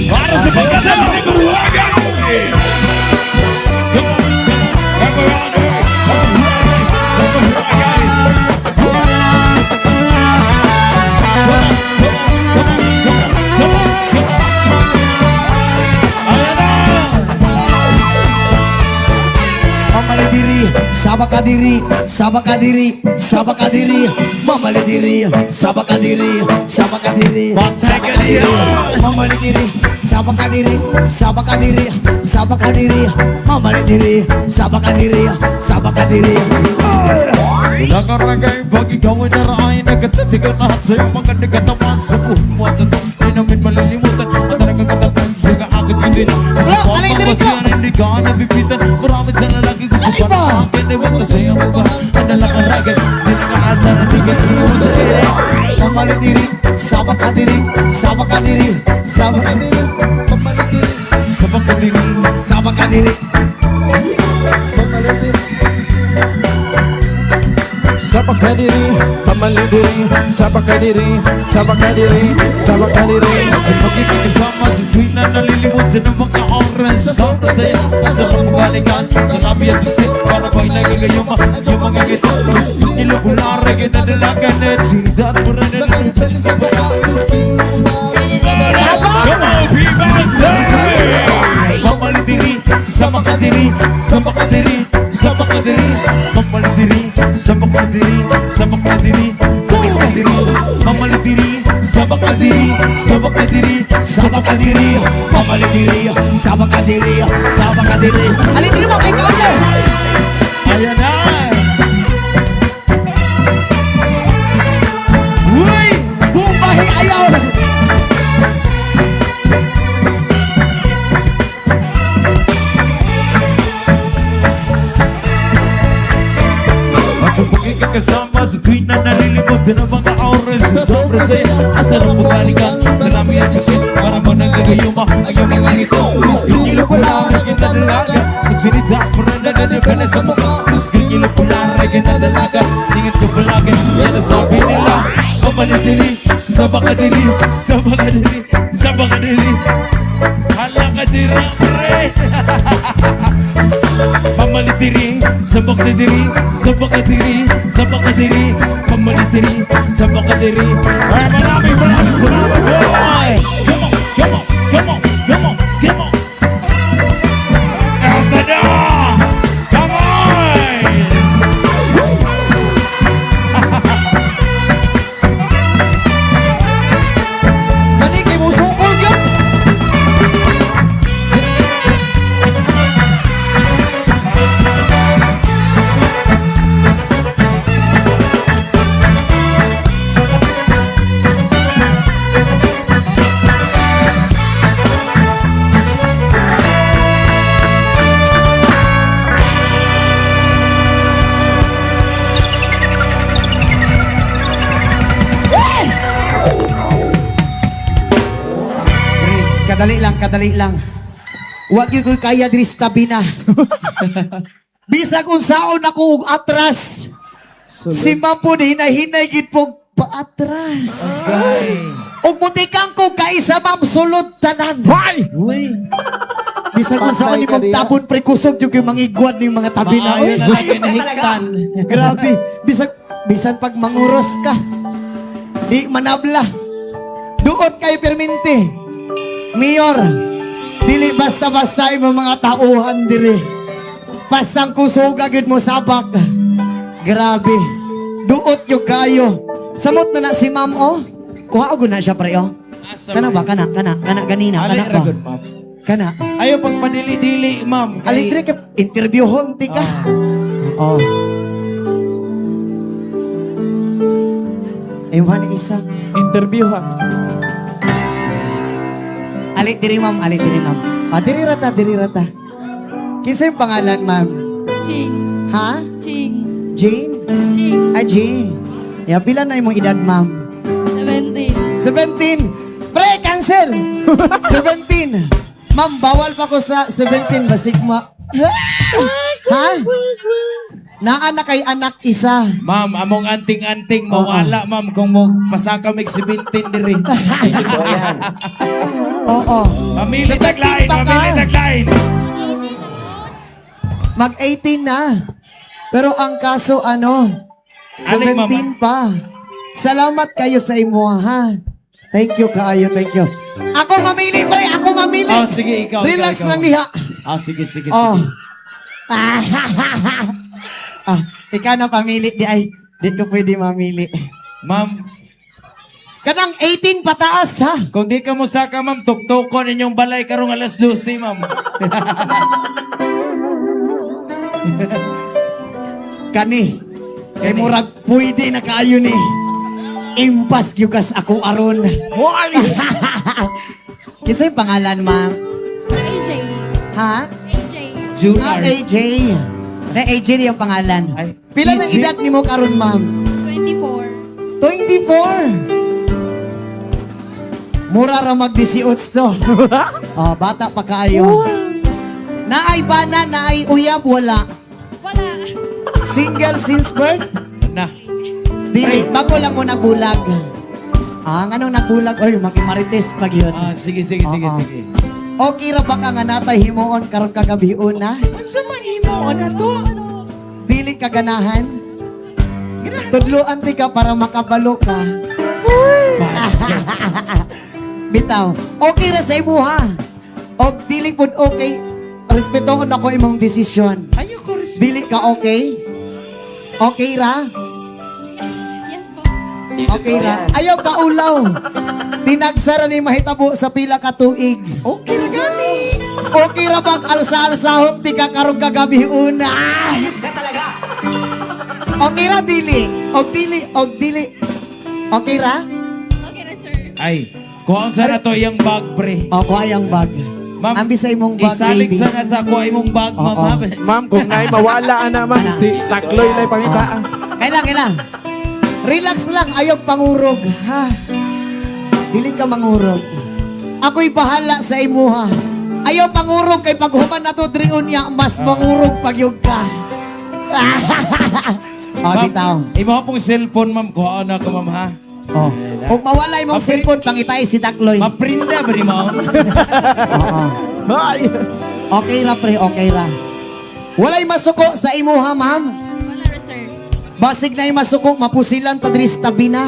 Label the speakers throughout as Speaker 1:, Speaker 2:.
Speaker 1: Para sa pagkasal ni Buwaga!
Speaker 2: Sabakadiri, sabakadiri, sabakadiri, mamalidiri, sabakadiri, sabakadiri, sabakadiri, mamalidiri, sabakadiri, sabakadiri, sabakadiri, mamalidiri, sabakadiri, sabakadiri.
Speaker 1: Nakaragay bagi gawin na raay nagkatatigan lahat sa'yo mga nagkatamaan sa buwan at di namin malilimutan at nagkakatapan sa kaagad hindi na sa pagpapasiyan hindi ka nabibitan marami dyan na lagi gusto pa na akin ay wala sa'yo magbahan ang nakaragay di nakakasa na di ka iyon sa ere
Speaker 2: Mamalidiri, sabakadiri, sabakadiri, sabakadiri, mamalidiri,
Speaker 1: sabakadiri
Speaker 2: sabakadiri, mamalidiri.
Speaker 1: Sabakadiri, pamalidiri, sabakadiri, sabakadiri, sabakadiri. At pagkikasama sa tuwing na nalilimutan ng mga oras sa saya sa pagkabalikan sa labi at biscuit para ba'y nagagayuma yung mga gito nilubulare ginadalagan at sinidad mo rin na nalipad sa pagkakas pamalidiri, sabakadiri, sabakadiri, sabakadiri, pamalidiri, sabakadiri, sabakadiri, sabakadiri, pamalidiri, sabakadiri, sabakadiri,
Speaker 2: Sabakadiri, mamalidiri, sabakadiri, sabakadiri. Alin diri mo kay Kayo?
Speaker 1: ayan na!
Speaker 2: Uy, bumahi ayaw.
Speaker 1: At sa pagkikasama sa tuwing na nalilimutan ng mga oras sa sobrang saya asa ng pagkalikan sa labi at bisin para ba nagagayuma ang iyong mga ito Gusto nilo pula rin na dalaga at sinita para nagano ka na sa mukha Gusto nilo pula rin na dalaga tingin ko palagin yan ang sabi nila pamalidiri, sabakadiri, sabakadiri, sabakadiri halakadiri pre pamalidiri, sabakadiri, sabakadiri, sabakadiri, pamalidiri, sabakadiri. Ay, maraming salamat, boy! Come on, come on, come on, come on, come on! Eto na! Come on!
Speaker 2: Kani kay mo sungkol gyud. Kadali lang, kadali lang. Huwag yung kaya diri sa tabi na. Bisag unsaon ako og atras. Si Mampo hinay-hinay gid pog paatras. Og mutikang ko kaisa Ma'am sulod tanan.
Speaker 3: Uy,
Speaker 2: Bisag unsaon ni mong tabon prekusog yung mangigwad ning mga tabi na.
Speaker 1: Maayo na lagi nahiktan.
Speaker 2: Grabe. Bisan pag manguros ka. Di manabla. Duot kay perminti. Mayor, dili basta-basta yung mga tauhan diri. Pastang kusog agad mo sabak. Grabe. Duot yung kayo. Samot na si ma'am, oh. Kuha ko na siya, pre, oh. Kana ba? Kana ganina. Kana ba? Kana.
Speaker 3: ayaw pag padili-dili, ma'am.
Speaker 2: Alindre ka, interviewon, ti ka. Oh. Ewan isa.
Speaker 3: Interview ha.
Speaker 2: Alit diri ma'am, alit diri ma'am. Ah, diri rata. Kinsa yung pangalan, ma'am?
Speaker 4: Ching.
Speaker 2: Ha?
Speaker 4: Ching.
Speaker 2: Jane?
Speaker 4: Ching.
Speaker 2: Ah, Jane. Ya, pila na imong edad, ma'am?
Speaker 4: 17.
Speaker 2: 17! Pre, cancel! 17! Ma'am, bawal pa ko sa 17, basig mo. Ha? Naa na kay anak isa.
Speaker 1: Ma'am, among anting-anting mawala, ma'am, kung mo pasaka mig 17 diri.
Speaker 2: Oo.
Speaker 1: Mamili
Speaker 2: Sa
Speaker 1: taglain,
Speaker 2: 13 pa ka.
Speaker 1: mamili taglain.
Speaker 2: Mag-18 na. Pero ang kaso ano,
Speaker 1: Aling,
Speaker 2: 17 pa. Salamat kayo sa imo ha. Thank you kaayo, thank you. Ako mamili, pre, ako mamili.
Speaker 1: Oh, sige, ikaw.
Speaker 2: Relax
Speaker 1: ikaw.
Speaker 2: lang diha.
Speaker 1: Ah, sige.
Speaker 2: Oh. Ikaw na pamili di ay. Di ko pwede mamili.
Speaker 1: Ma'am,
Speaker 2: Kanang 18 pataas ha.
Speaker 1: kung di ka mo saka, ma'am, tuktukon inyong balay karong alas 12, ma'am.
Speaker 2: Kani. Kay murag pwede na kaayo ni. Impas gyukas ako aron. Kinsa yung pangalan, ma'am?
Speaker 4: AJ.
Speaker 2: Ha?
Speaker 4: AJ.
Speaker 1: Junior.
Speaker 2: AJ. Na AJ yung pangalan.
Speaker 1: Ay,
Speaker 2: Pila na
Speaker 1: AJ?
Speaker 2: edad ni mo karon, ma'am?
Speaker 4: 24.
Speaker 2: 24. Mura ra mag 18. Oh, bata pa kaayo. Naay bana, naay uyab, wala.
Speaker 4: Wala.
Speaker 2: Single since birth?
Speaker 1: Na.
Speaker 2: Dili, bago lang mo nagbulag. Ah, anong nagbulag? Oy, makimarites pag yun.
Speaker 1: Ah, sige.
Speaker 2: Oo. Okay ra ba ka nga natay himuon karon kagabion na?
Speaker 3: Unsa man himuon na to?
Speaker 2: Dili ka ganahan? Tudloan ti ka para makabalo ka. Bitaw, okay ra sa imo ha. Og dili pud okay. Respetuhon ako imong desisyon.
Speaker 3: Ayo ko respeto.
Speaker 2: Dili ka okay? Okay ra?
Speaker 4: Yes po.
Speaker 2: Okay ra. Ayaw ka ulaw. Tinagsara ni mahitabo sa pila ka tuig.
Speaker 3: Okay na gani.
Speaker 2: Okay ra bag alsa-alsahon ti ka karong kagabi una. Okay ra dili. Og dili. Okay ra?
Speaker 4: Okay na, sir.
Speaker 1: Ay, kuhaan sa na to yung bag, pre.
Speaker 2: O, kuha yung bag.
Speaker 1: Ma'am,
Speaker 2: Ambi sa imong bag,
Speaker 1: isalig
Speaker 2: baby.
Speaker 1: sa nga sa kuha imong bag, ma'am.
Speaker 2: Oo.
Speaker 1: ha?
Speaker 5: Ma'am, kung na'y mawala na ma'am,
Speaker 2: Ano?
Speaker 5: si Takloy na pangitaan.
Speaker 2: Kailang. Relax lang, ayog pangurog, ha? Dili ka mangurog. Ako'y bahala sa imo, ha? Ayaw pangurog kay paghuman na to driunya, mas mangurog pagyog ka. O, bitaw.
Speaker 1: Imo pong cellphone, ma'am. Kuhaan na ko, ma'am, ha?
Speaker 2: O. Kung mawala imong
Speaker 1: Mapri-
Speaker 2: cellphone, pangitay si Dakloy.
Speaker 1: Maprinda ba ni ma'am?
Speaker 2: Oo.
Speaker 5: Hay!
Speaker 2: Okay ra, pre, okay ra. Walay masuko sa imo, ha, ma'am?
Speaker 4: Wala na, sir.
Speaker 2: Basig na yung masuko, mapusilan pa diri sa tabi na.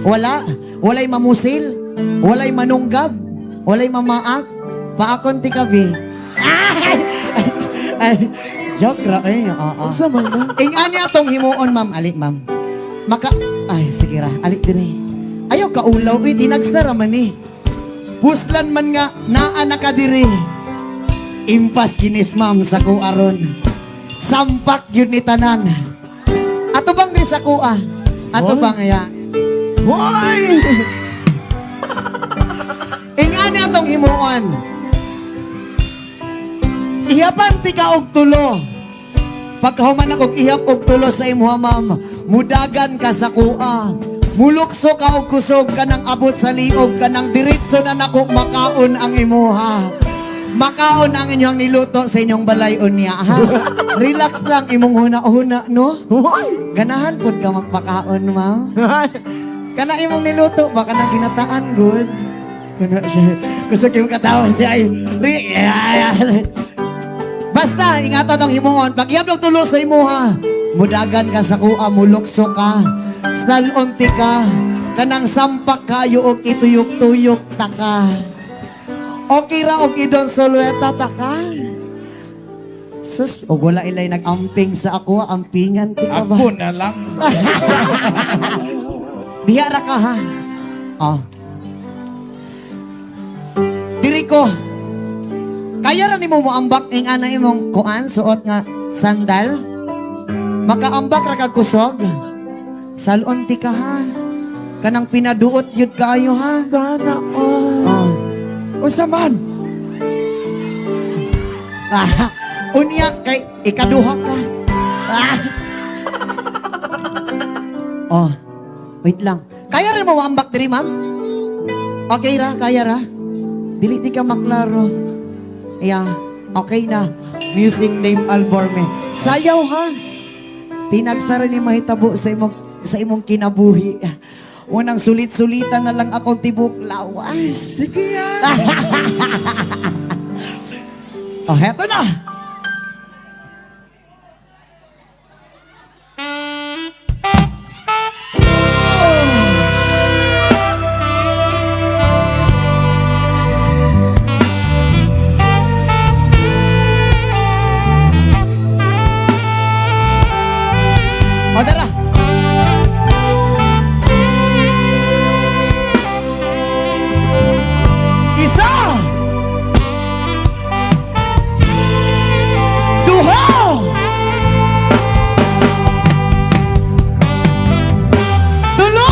Speaker 2: Wala. Walay mamusil. Walay manunggab. Walay mamaak. Paakon ti kabi. Ay, joke ra eh. Oo.
Speaker 5: Unsa man na?
Speaker 2: Inganya tong himuon, ma'am. Alik, ma'am. Ay, sige ra. Alik dire. Ayaw ka ulaw. Tinagsara man eh. Puslan man nga, naa na ka diri. Impas ginis, ma'am, sa kuaron. Sampak yun ni tanan. Ato bang di sa kuha? Ato
Speaker 5: Hoy.
Speaker 2: bang ya?
Speaker 5: Hoy!
Speaker 2: Ingani atong himuon. Ihapan ti ka og tulo. Pagkahuman ako ihap og tulo sa imuha, ma'am. Mudagan ka sa kuha. Mulukso ka og kusog kanang abot sa liog kanang diretso na nako makaon ang imuha. Makaon ang inyong niluto sa inyong balay unya, ha? Relax lang imong huna-huna, no?
Speaker 5: Hoy!
Speaker 2: Ganahan pud ka magpakaon, ma'am.
Speaker 5: Hay!
Speaker 2: Kana imong niluto baka nang ginataan good. Kana siya. Gusto kimo katawan siya ay. Basta ingatan tong himuon. Pag iyab tulo sa imuha. Mudagan ka sa kuha, mulukso ka. Salunti ka. Kanang sampak kayo og ituyok-tuyok ta ka. Okay ra og idon solueta ta ka. Sus, og wala ilay nag-amping sa ako, ampingan ti ka ba?
Speaker 1: Ako na lang.
Speaker 2: Diha ra ka ha. Oh. Diri ko. Kaya ra nimo moambak ing ana imong kuan suot nga sandal? Makaambak ra kag kusog. Salon ti ka ha. Kanang pinaduot yun kaayo ha.
Speaker 5: Sana all.
Speaker 2: Oh. Unsa man? Unya kay ikaduha ka. Oh. Wait lang. Kaya rin mo maambak diri, ma'am? Okay ra, kaya ra. Dili ti ka maklaro. Yeah, okay na. Music name Alborme. Sayaw ha. Tinagsara ni mahitabo sa imong kinabuhi. Unang sulit-sulitan na lang akong tibok lawas.
Speaker 3: Sige yan.
Speaker 2: Oh, heto na. O, tara. Isa! Duha! Tulo!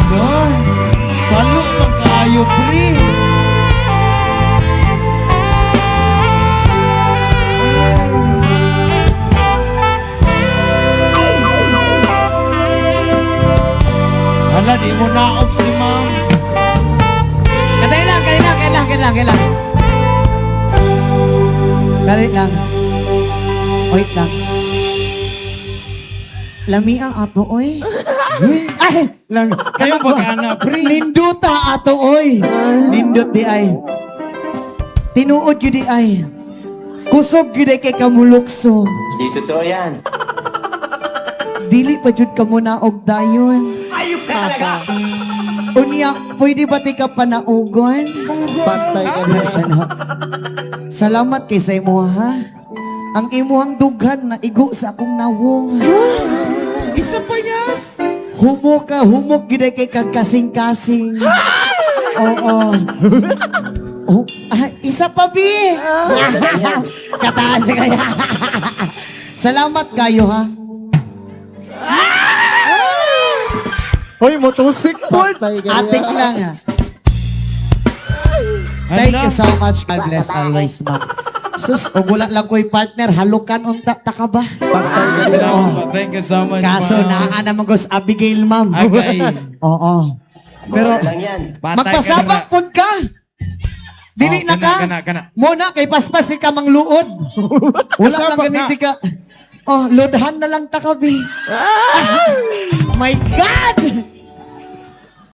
Speaker 1: Wala. Salo man kayo, pre. Hala, di mo naog si ma'am.
Speaker 2: Kadali lang. Dali lang. Wait lang. Lami ang ato, oy. Ay, lang.
Speaker 1: Kayo baka pre.
Speaker 2: Ninduta ato, oy. Nindot di ay. Tinuod yun di ay. Kusog yun ay kay kamulukso.
Speaker 6: Di totoo yan.
Speaker 2: Dili pa jud ka muna og dayon.
Speaker 5: Papa.
Speaker 2: Unya, pwede ba ti ka panaugon?
Speaker 5: Patay ka na siya.
Speaker 2: Salamat kay sa imo ha. Ang imuhang dughan na igo sa akong nawong.
Speaker 3: Isa pa yas.
Speaker 2: Humok gid kay kagkasing-kasing. Oo. Oh, isa pa bi. Kataas kaya. Salamat kayo ha.
Speaker 5: Hoy, motusik po. Patay ka na.
Speaker 2: Atik lang ha. Thank you so much. God bless always, ma'am. Sus, o wala lang ko'y partner, halukan unta ta ka ba?
Speaker 5: Patay ka na.
Speaker 1: Salamat po. Thank you so much,
Speaker 2: Kaso
Speaker 1: ma'am.
Speaker 2: naa naman ko sa Abigail, ma'am.
Speaker 1: Agay.
Speaker 2: Oo. Pero
Speaker 6: Lang yan.
Speaker 1: Patay
Speaker 2: magpasabak
Speaker 1: ka
Speaker 2: pun ka. Dili na ka.
Speaker 1: Kana.
Speaker 2: Muna kay paspas ni ka mangluod. Wala lang
Speaker 1: Pasabak
Speaker 2: ganiti
Speaker 1: na.
Speaker 2: ka. Oh, lodhan na lang ta ka, bi. My God!